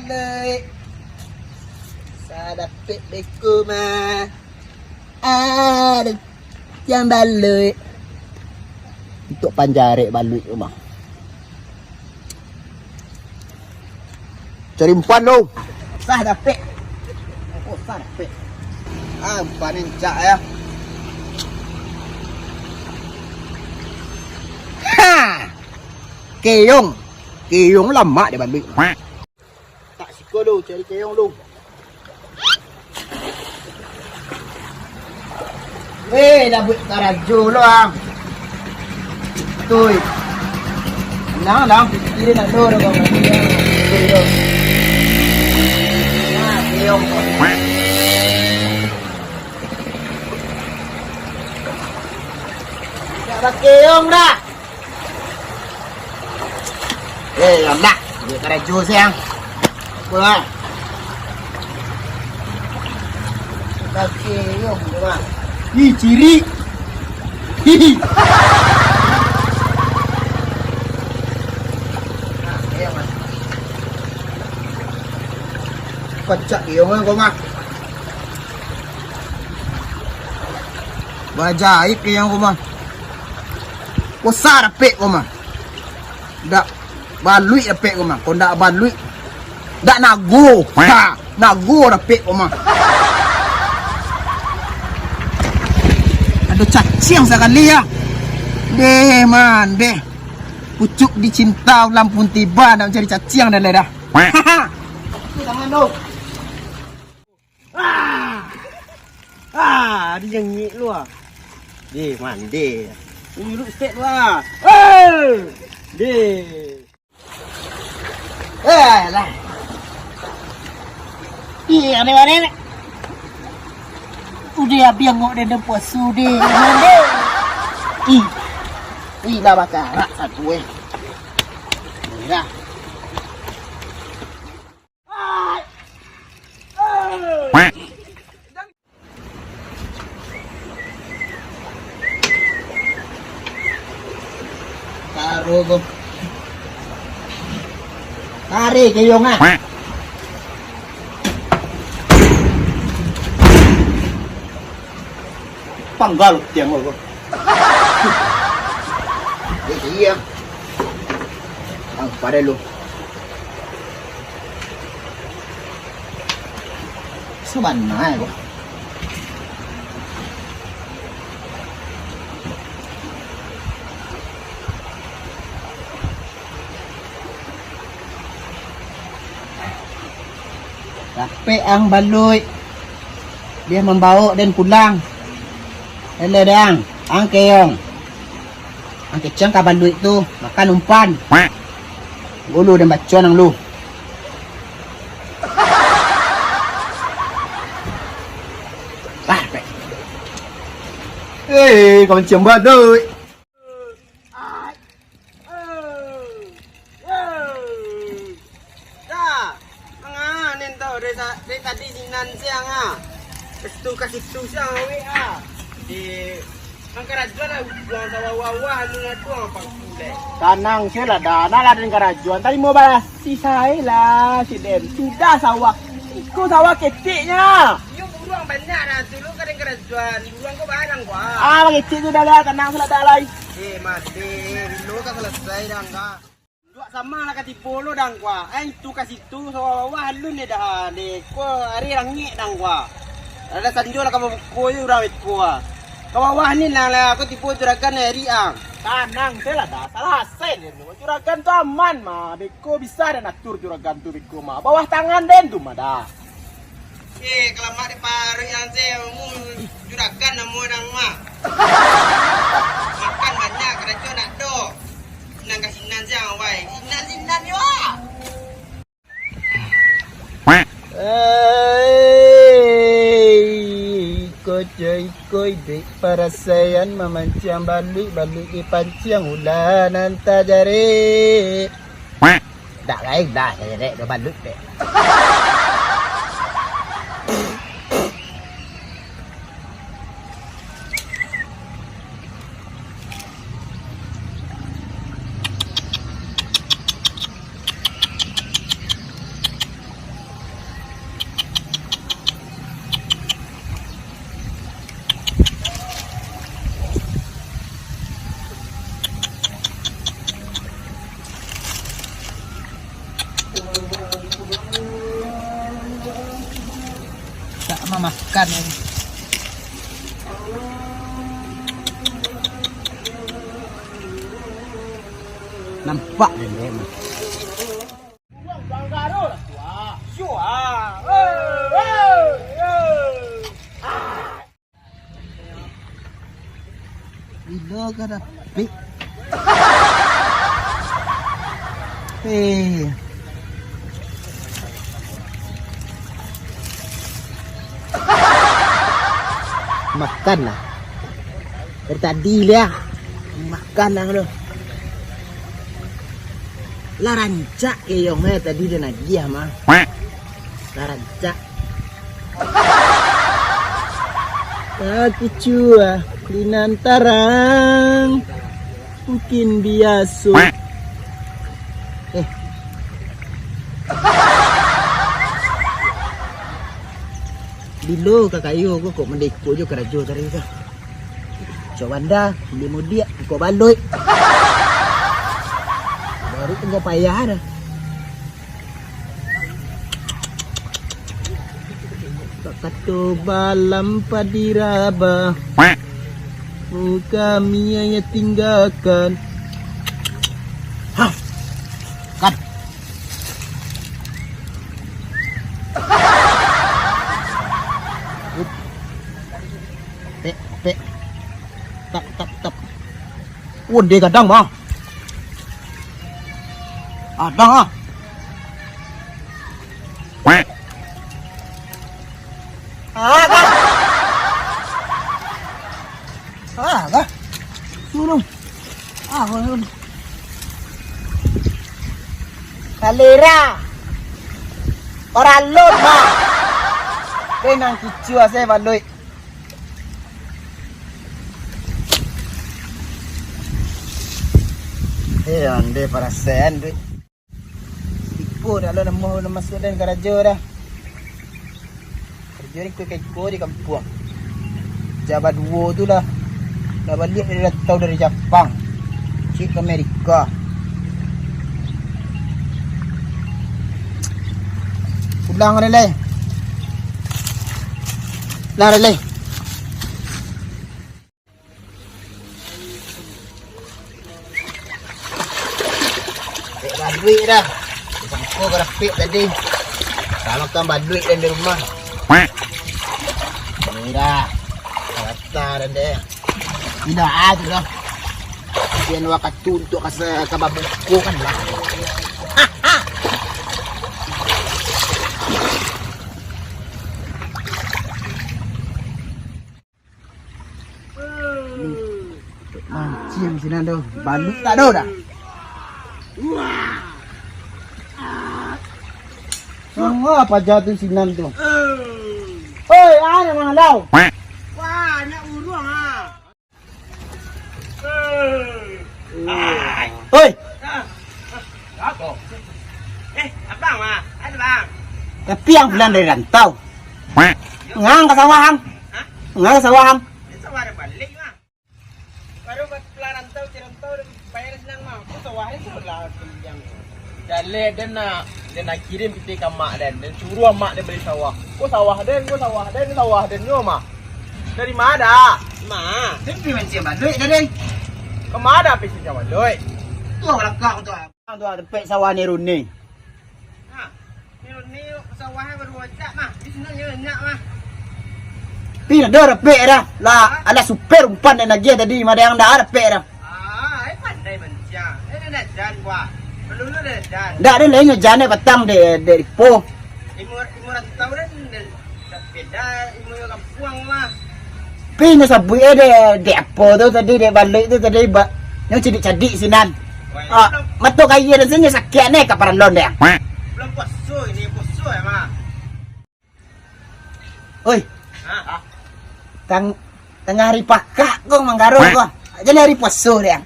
balik. Saya dapat beko mah. Ada yang balik. Untuk panjare balik rumah. Cari umpan lo. Sah dapat. Oh, sah dapat. Umpan yang cak ya. Ha! Keong lama dia balik. Tak siko lu, cari keong lu. Dah buat karajo lo ang. Tuh. Lang, ini nak do dah bang. Nah, keong. Ada keong dah. Làmដាក់để cái này chua xem vừa rồi ta kê không các bạn đi chỉ đi còn chạy yếu hơn có mặt và giả ít kia không mà có xa đập bệ không mà đập balui dapet rumah. Kau ndak balui ndak nago. Ha, nago dapet rumah. Ada cacing sekali ya. Deh man, deh. Pucuk dicinta lampun tiba nak mencari cacing dan dah. Ni tangan tu. Dia yang nyik lu ah. Deh man, deh. Ini lu set lu ah. Deh. Lah. Iya, mana? Udah biang dia dempuas sudi. Lah bakar satu Dah. Taruh tu. Tarik keong ah. Panggal tiang lo. Iya. Pada lu. Sebenarnya kok. Tapi ang baloy dia membawa dan pulang. Hele dang, ang keong. Ang kecang ka baloy tu makan umpan. Gulu dan bacon ang lu. Kau macam baloy. Dari tadi sinan siang ah. Kestu kasih tu siang we ah. Di angkarajuan buang sawah-wawah anu ngatu apa kulai. Tanang sila dana lah dengan karajuan. Tadi mau balas si saya lah si Dem. Sudah sawah. Ikut sawah keciknya. Yo buruang banyak dah dulu kan dengan karajuan. Buruang kau barang gua. Kecik tu dah lah tenang sila dah lai. Mati. Dulu kan selesai dah enggak. Sama lah kati polo dang kwa. Tu kasih tu sawah lu ni dah ni. Ko hari rangi dang kwa. Ada sanjo lah kamu koyo rawit kwa. Kawah ni lah aku tipu juragan hari ang. Tanang sela dah salah sen ni. Juragan tu aman mah. Beko bisa dan atur juragan tu beko mah. Bawah tangan den tu mah dah. Kalau mak diparu yang saya juragan namu dang mah. Makan banyak kerja nak do. Nang kasih nan siang wai. Sinan yo. Ikut dek parasayan memancing balik di pancing ulan anta jare. Dak lain dah saya dek dah balik dek. Mama makan ini. Nampak ni memang. Bila ka dah pik. Makan lah. Dari tadi lah. Makan lah lu. Lah rancak ke yang tadi dia nak dia mah. Lah rancak. Aku cua di nantarang mungkin biasa. Dulu kakak yo kok mendeko jo kerajo tadi tu. Coba anda beli mudia kok baloi. Baru tengok payah dah. Kakato balam padiraba. Kami hanya tinggalkan. Hah. Kan. Pek. Tak. Oh, dia kadang mah. Adang ah. Kan. Suruh. Kan. Kalera. Orang lon mah. Dia nang kicua saya baloi. Ande para sen deh. Ipo dah lo nama masuk dan kerja dah. Kerja ni kau di kampung. Jabat 2 tu lah. Dah balik dia tahu dari Jepang. Cik ke Amerika. Pulang relay. Lah relay. Duit dah. Sangko grafik tadi. Kalau tambah duit dan di rumah. Ini dah. Rata dan deh. Tidak ada dah. Dia wakat untuk kasih kababuku kan lah. Mancing sini dah. Balut tak ada dah. Apa jatuh sinan tu? Hoi, ada mana lau? Wah, nak urung ah. Hoi. Apa? Abang ah, ada bang. Tapi yang bulan dari rantau. Ngang ke sawah. Ngang ke sawah. Sawah ada balik mah. Baru bulan rantau, bayar senang mah. Sawah itu lah yang. Jalan dia nak kirim kita ke mak dan suruh mak dia beli sawah. Kau sawah dan yo mak. Dari mana? Mak. Tapi macam baloi dah deh. Ke mana pergi macam baloi? Tu belakang tu. Tu ada pek sawah ni Runi. Ha. Ni Runi sawahnya baru ajak mah. Di sini nyenyak mah. Pi ada pek dah. Lah ada super umpan dan lagi tadi ada yang dah ada pek dah. Pandai mencang. Nak jalan buat. Belum dah jalan. Dah ada lainnya jalan batang dari po. Imur tahu dah beda imur kampung mah. Pi na sabui de apa tu tadi de balik tu tadi yang cadik-cadik sinan. Mato kaya dah sini sakit ni kaparan lon dia. Belum puasa ini puasa ya mah. Oi. Ha. Tengah hari pakak kau manggaro kau. Jadi hari puasa dia.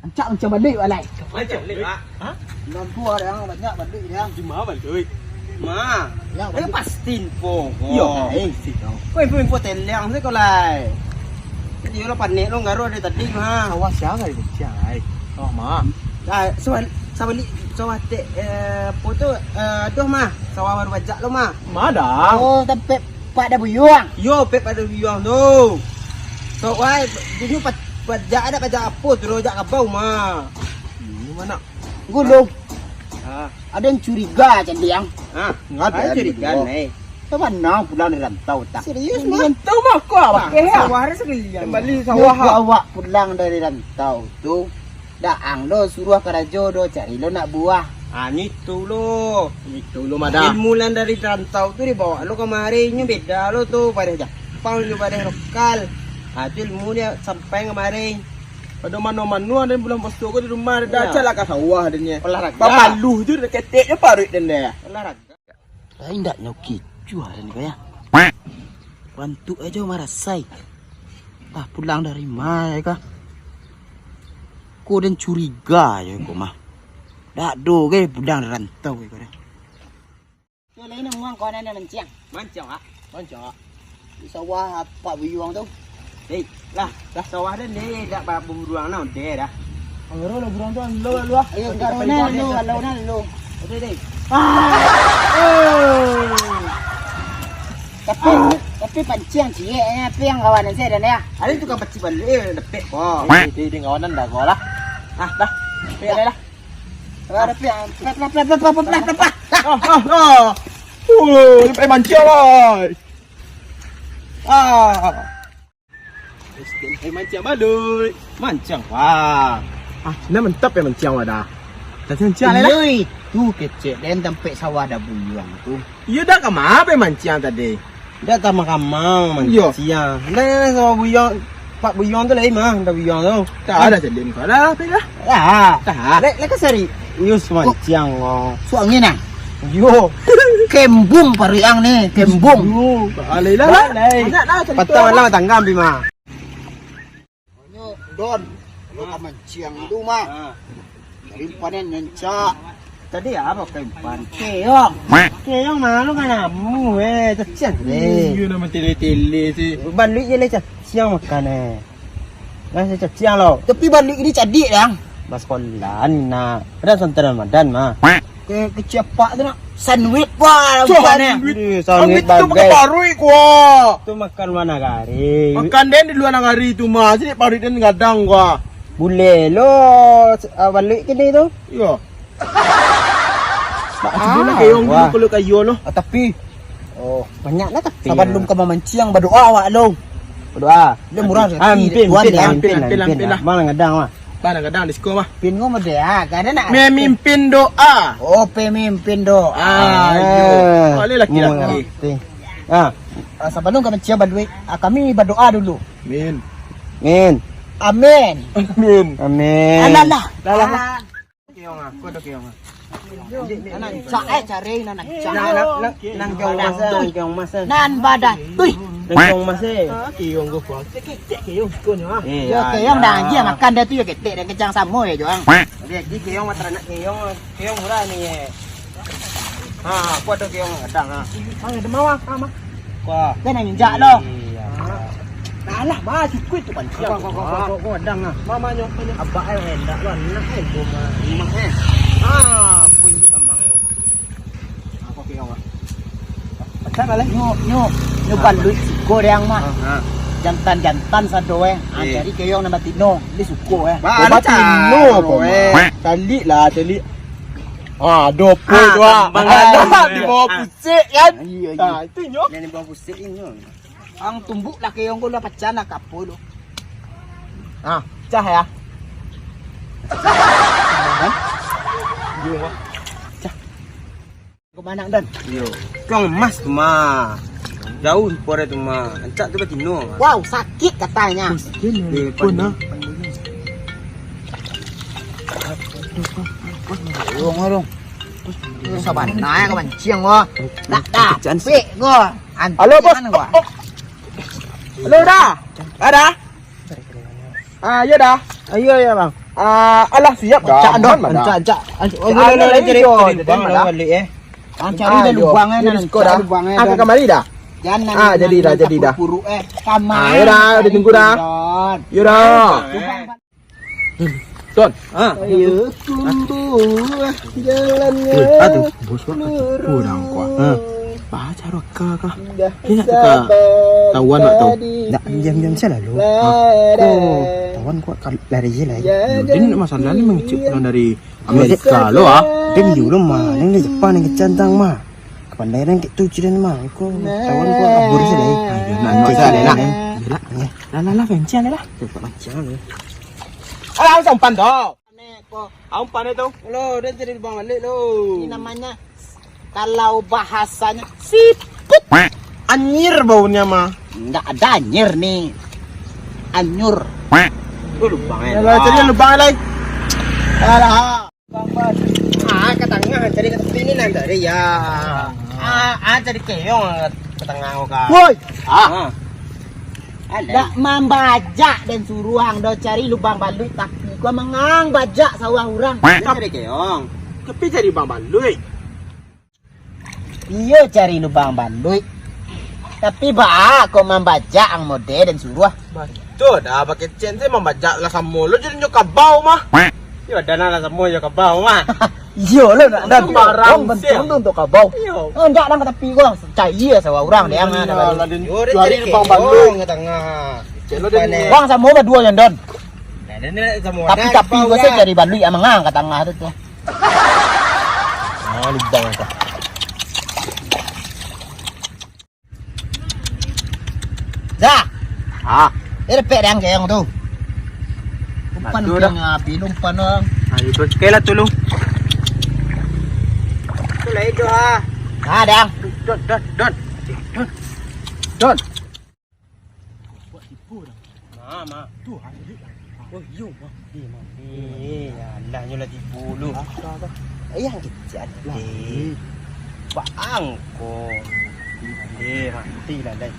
Ancak macam balik balai. Macam balik ah. Ha? Lampu ada yang banyak balik dia. Cuma balik. Ma, yang dia pasti info. Yo, kau info teleng saya kau lai. Jadi lo panik lo ngaruh dari tadi mah. Sawah siapa ni cai? Oh mah. Dah sawah te foto aduh mah. Sawah baru bajak lo mah. Ma dah. Oh tapi pada buyuang. Yo pek pada buyuang tu. So wai dia pajak ada pajak apa terus jak kabau mah. Ini mana? Gulung. Ah, Ada yang curiga Candiang. ada curiga nih. Mana pulang dari rantau tak? Serius mah? Rantau mah kau awak. Sawah ada sekalian. Kembali sawah. Awak pulang dari rantau tu. Daang lo suruh karajo do cari lo nak buah. Itu lo madam. Ilmulan dari rantau tu dibawa lo kemarinnya beda lo tuh pada Jepang lo pada lokal. Itu ilmu dia sampai kemarin. Pada mana-mana ada bulan posto ko di rumah ada aja lah kat sawah dia. Olahraga. Papaluh tu dah keteknya parut dia. Olahraga. Indak nyoki jual ni kaya. Bantu aja marasai. Pulang dari mana kah? Kau dan curiga je kau mah. Dak do ke pulang dari rantau ke kau dah. Kau lain nak muang kau nak mancing. Mancing ah. Mancing. Di sawah apa buyuang tu? Dah sawah dah ni dah beruang nak deh dah. Angero lo burung tu lo. Ayo kau na lo. Okey. Tapi pancing cie piang kawanan saya dan ya. Ada tukang peci balik lepek kau. Di kawanan dah kau lah. Dah. Pek dah lah. Ada piang. Plak. Sampai mancing lah. Mancing balik. Mancing wah. Ini mentap ya mancing wah dah. Tak mancing lah. Tu kecek dan tempat sawah dah buyuang tu. Iya dah kemana mancing tadi? Dah tak makamang mancing. Nah sawah buyuang. Pak buyuang tu lain mah, dah buyuang tu. Tak ada selim kau dah, pega. Tak. Lek sari. Yus mancing oh. Suangin ah. Yo. Kembung pariang ni, kembung. Alai lah. Patang lah tanggam bima. Don, lo mancing tu mah. Dari panen nencak. Tadi apa kempan? Keong malu kan amu Cacang Iya nama tele-tele sih. Balik je lah cacang makan Rasa cacang lo. Tapi balik ini cadik dah. Bas sekolah ni nak. Ada santan Ramadan mah. Kecepak tu nak sandwich wah sandwich tu pakai parui gua. Tu makan mana hari? Makan den di luar negari tu mah. Jadi parui den gadang gua. Boleh lo balik ke ni tu? Iya. Sebelum kayong dulu kalau kayo lo. Tapi banyak lah tapi. Saban lum ka mamancing berdoa awak lo. Berdoa. Dia murah hampir lah. Mana gadang mah? Mana gadang disko mah? Pin ngomong dia, kada nak. Memimpin doa. Pemimpin doa. Boleh laki-laki. Saban lum ka mamancing berduit, kami berdoa dulu. Amin. Alah. Keong ah, kau ada keong ah. Nan cari nan keong masa. Nan badan. Keong masa. Keong go kuat. Keong kau ni ah. Keong dah dia makan dia tu ya ketek dan kecang samo ya joang. Dia keong matra nak keong murah ni. Kuat tu keong kadang ah. Ada mawar mah. Kuat. Dia nak injak lo. Alah, bah cukup tu kan. Kau kadang ah. Mamanya abah ai hendak lo nak ai goma. Mak kunjuk mamang ai. Apa keong ah? Pasal lah. Nyo balut siko yang mah. Jantan sado jadi keong nama tino. Dia suko Batino po Tali lah. Dopo tu ah. Di bawah pusik kan? Itu nyok. Di bawah pusik ini. Ang tumbuk lah keong ko lah pacan lah kapo lo. Cah ya. Kau mana dan? Keong emas tu mah. Jauh pore tu mah. Ancak tu batino. Wow, sakit katanya. Pun Ngorong. Saban naik ke mancing gua. Dah. Pik gua. Halo bos. Halo dah. Ada? Ya dah. Ya bang. Alah siap dah. Ancak. Balik cari dah lubangnya lubangnya. Ke kamari dah. Jangan. Jadi dah. Puru kamar. Ya dah, udah tunggu dah. Ya dah. Ton. Ayo tunggu jalannya. Aduh, bos kurang kuat. Apa cara kah? Dia nak tukar tawan mak tu. Nak diam-diam salah lu. Aku tawan kuat lari je lah. Dia nak masalah ni mengicip orang dari Amerika lo ah. Dia dulu mah, yang di Jepang yang kecantang mah. Kepandaian kita tu ciran mah. Aku tawan kuat kabur je lah. Nak salah lah. Lah, pencen lah. Cepat macam ni. Alah, ang pan tu. Ang pan itu. Lo, dia jadi bang balik lo. Ini namanya kalau bahasanya siput. Anyir baunya mah. Enggak ada anyir nih. Anyur. Lu lubang ya. Lah, jadi lubang lagi. Alah. Ke tengah cari ke tepi ini nanti ya. Cari keong ke tengah kau. Woi. Dak membajak dan suruh hang do cari lubang balut tapi gua mengang bajak sawah orang. Cari keong. Tapi cari bang balui. Iya cari lubang balut. Tapi ba kau membajak ang mode dan suruh. Betul dah pakai cen saya membajak lah kamu. Lu jadi nyok bau mah. Yo dana lah semua yo bau mah. Iya lo nak ada barang bentuk untuk kabau. Enggak dah ke tepi gua cari sawah orang dia ang ada. Cari lubang balui ke tengah. Bang sama berdua yang don. Semua. Tapi gua saya cari balut yang mengang ke tengah tu tu. Lubang apa? Dah. Ini pek yang keong tu. Umpan keong api, umpan orang. Ayo berkelah tolong. Tu lah itu Dang. Don. Buat tipu dah. Ma. Tu hari. Oh, yo mah. Alah nyolah tipu lu. Yang kecil lah. Baang ko. Mati lah dah.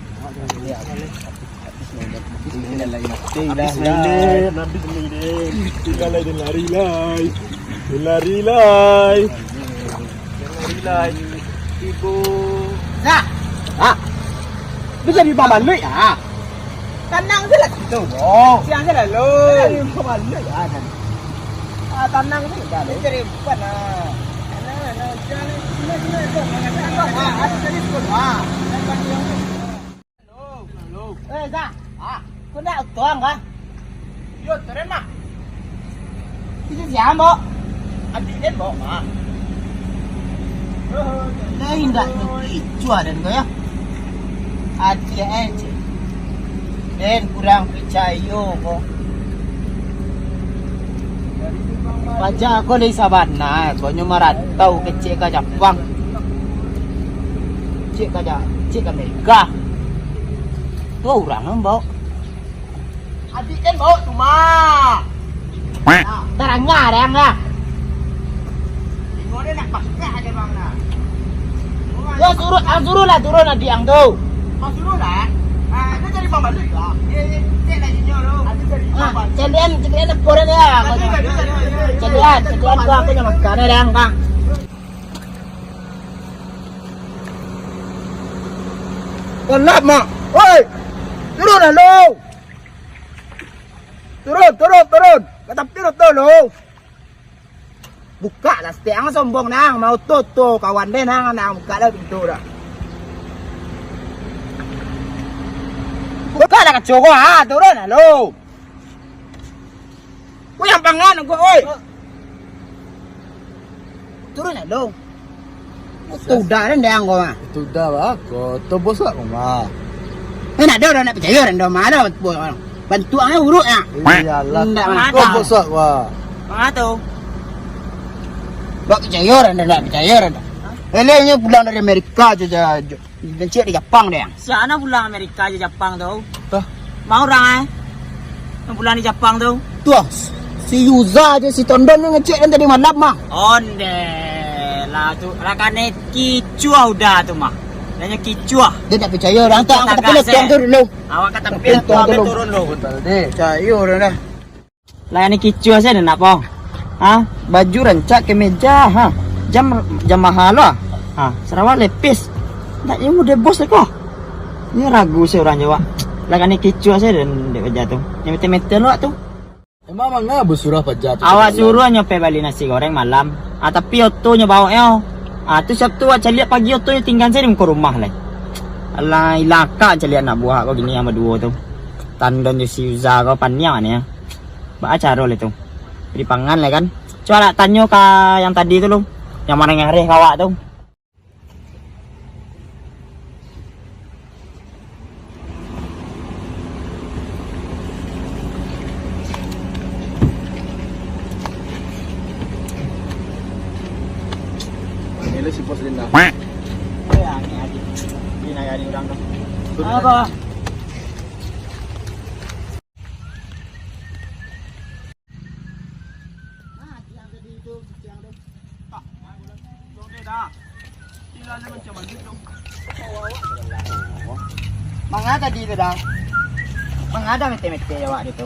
Lari-lai. Ibu. Nah. Bisa di bawah balui Tenang je lah situ. Siang je lah lu. Di bawah balui tenang je lah. Ini cari umpan Zah. Kau nak tuang kah? Yo, teren mah. Itu siapa? Adik dia bawa mah. Dah hendak cua dan kau ya. Adik aja. Dan kurang percaya kau. Wajah kau dari Sabana, kau nyumarat tahu kecil ke Jepang. Cik ke Amerika. Tu orang yang bawa. Adik kan bawa tu mah. Terangnya ada yang lah. Tengok dia nak pakai aja bang nak. Ya suruh lah turun adik yang tu. Kau suruh lah. Dia cari bang balui lah. Dia nak jinyo lu. Adik cari bang balui. Celian poran ya. Celian gua aku yang makan ada yang kang. Kelap mak. Oi. Turun lah lu. Turun. Kata pirut tu lu. Buka lah setiang sombong nang mau tutu kawan deh nang buka dah pintu dah. Buka dah kacau gua turun lah lu. Gua yang pangan gua oi. Turun lah lu. Tu dah dan yang gua. Itu dah lah. Kau tu bos lah mah. Nak dah nak percaya dan dah mana bantu ang urut ah. Iyalah. Kau bos lah wah. Mana tu? Bak percaya dan tak percaya dan. Elenya pulang dari Amerika aja cik di Jepang dia. Siapa pulang Amerika aja Jepang tu? Tah. Mau orang yang pulang di Jepang tu? Tuh, si Yuza aja si Tondon yang ngecek kan tadi malam mah. Onde lah tu, rakane kicua udah tu mah. Nanya kicua. Dia tak percaya orang tak kata pilih tuang tu dulu. Awak kata pilih tu ambil turun lu. Betul deh. Percaya orang dah. Layani kicua saya nak apa? Baju rancak kemeja Jam mahal lah. Sarawak lepis. Tak ni muda bos lah kau. Ni ragu saya orang Jawa. Layani kicua saya dan dia kerja tu. Yang meter-meter lu tu. Emang mana bersurah pajak tu? Awak suruh nyope balik nasi goreng malam. Tapi otonya bawa yo. Tu Sabtu aja lihat pagi tu tinggal saya di muka rumah lah. Alah ilaka aja lihat nak buat kau gini sama dua tu. Tandon je si Uza kau panya ni ya. Ba acara le tu. Beri pangan lah kan. Coba nak tanya ke yang tadi tu lo. Yang mana ngareh kawak tu. Ini si bos Linda. Ya, ni adik. Ni nak ada orang tu. Apa? Mangga tadi tu dah. Mangga dah mete-mete awak itu.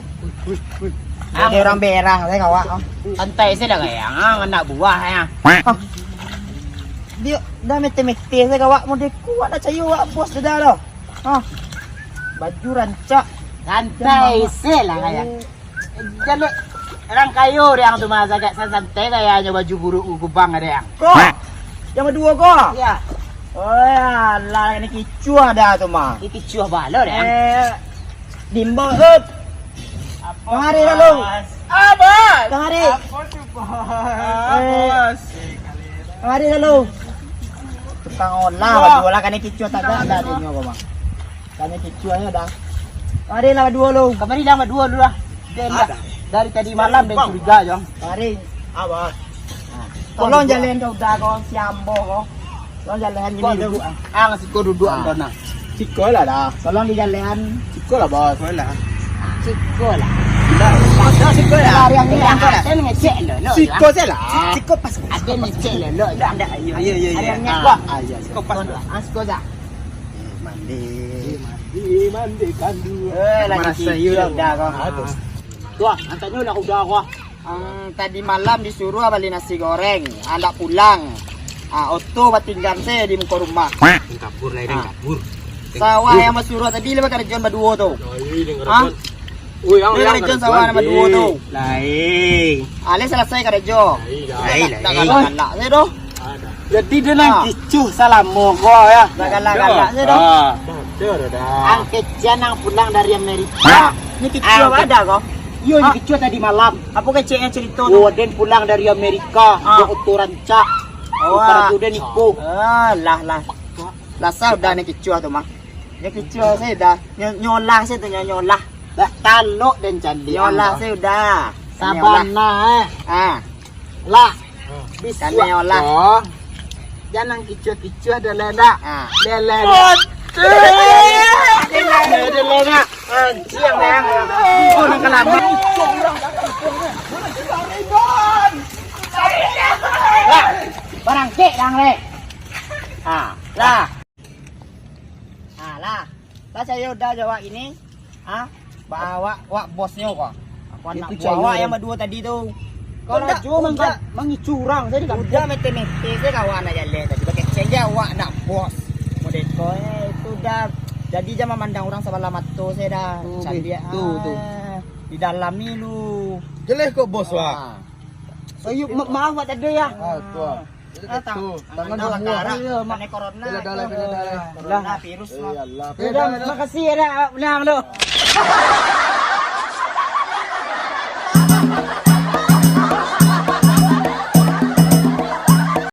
Ada orang berang saya kawak. Santai saya dah gayang, anak buah ya. Dia dah mete-mete saya kawak model kuat dah cayu awak bos dah dah. Baju rancak. Santai saya lah gayang. Jadi orang kayu yang tu masa agak santai kayaknya baju buruk gubang ada yang. Kok? Yang berdua kok? Ya. Oh ya, lah ini kicuah dah tu mah. Ini kicuah balor ya. Dimbo up. Kemari lalu. Apa? Kemari. Apa tu bos? Kemari lalu. Tukang olah berdua lah kan ini kicuah tak ada dia kau mah. Kan kicuahnya dah. Kemari lah berdua lu. Kemari dah berdua dulu lah. Dari tadi malam dia curiga jong. Kemari. Apa? Tolong jalan kau dah kau siambo kau. Tolong jalan ini dulu. Ngasih kau duduk antona. Ciko lah dah. Tolong di jalan. Ciko lah bos. Lah. Ciko lah. Ciko lah. Lari yang ni ada ngecek lo. Ciko je lah. Ciko pas ada ngecek lo. Ada. Ayo. Ada ngecek. Ayo. Ciko pas. Ciko dah. Mandi kandu. Lagi dah kau. Tuah, antanya udah kau. Tadi malam disuruh beli nasi goreng, anak pulang. Oto tinggal saya di muka rumah. Kapur lah, kapur. Sawah yang suruh tadi lepas kerjaan berdua tu. Ui, yang kerjaan sawah nama dua tu. Lain. Ale selesai kerja. Lain. Tak galak saya doh. Jadi dia nak kicu salam kau ya. Tak galak saya doh. Ang kerja nang pulang dari Amerika. Ni kicau ada kau. Yo, ni kicau tadi malam. Apa kecil yang cerita tu? Oh, den pulang dari Amerika. Dia auto rancak. Utara tu dia nipu. Lah. Lah saya dah ni kicau tu mah. Ni kicau saya dah. Nyolah saya tu nyolah. Dah taluk dan candi. Nyolah saya dah. Sabana Lah. Bisa nyolah. Jangan kicau-kicau ada ledak. Ledak. Ledak. Siang yang. Oh nak kelapa. Lah. Barang cek dang le. Lah. Lah. Lah saya udah jawab ini. Bawa wak bosnya kok. Aku anak bawa yang berdua tadi tu. Kalau cuma mengicurang saya kan. Udah mete-mete saya kawan aja le tadi pakai cek dia wak nak bos. Model kau itu dah jadi jangan memandang orang sebelah mata saya dah. Cantik tu. Di dalam ni lu. Jelek kok bos wah. Saya maaf buat tadi ya. Tuah. Tangan semua. Mana corona. Dah. Corona virus. Allah. Makasih ya dah. Menang lu.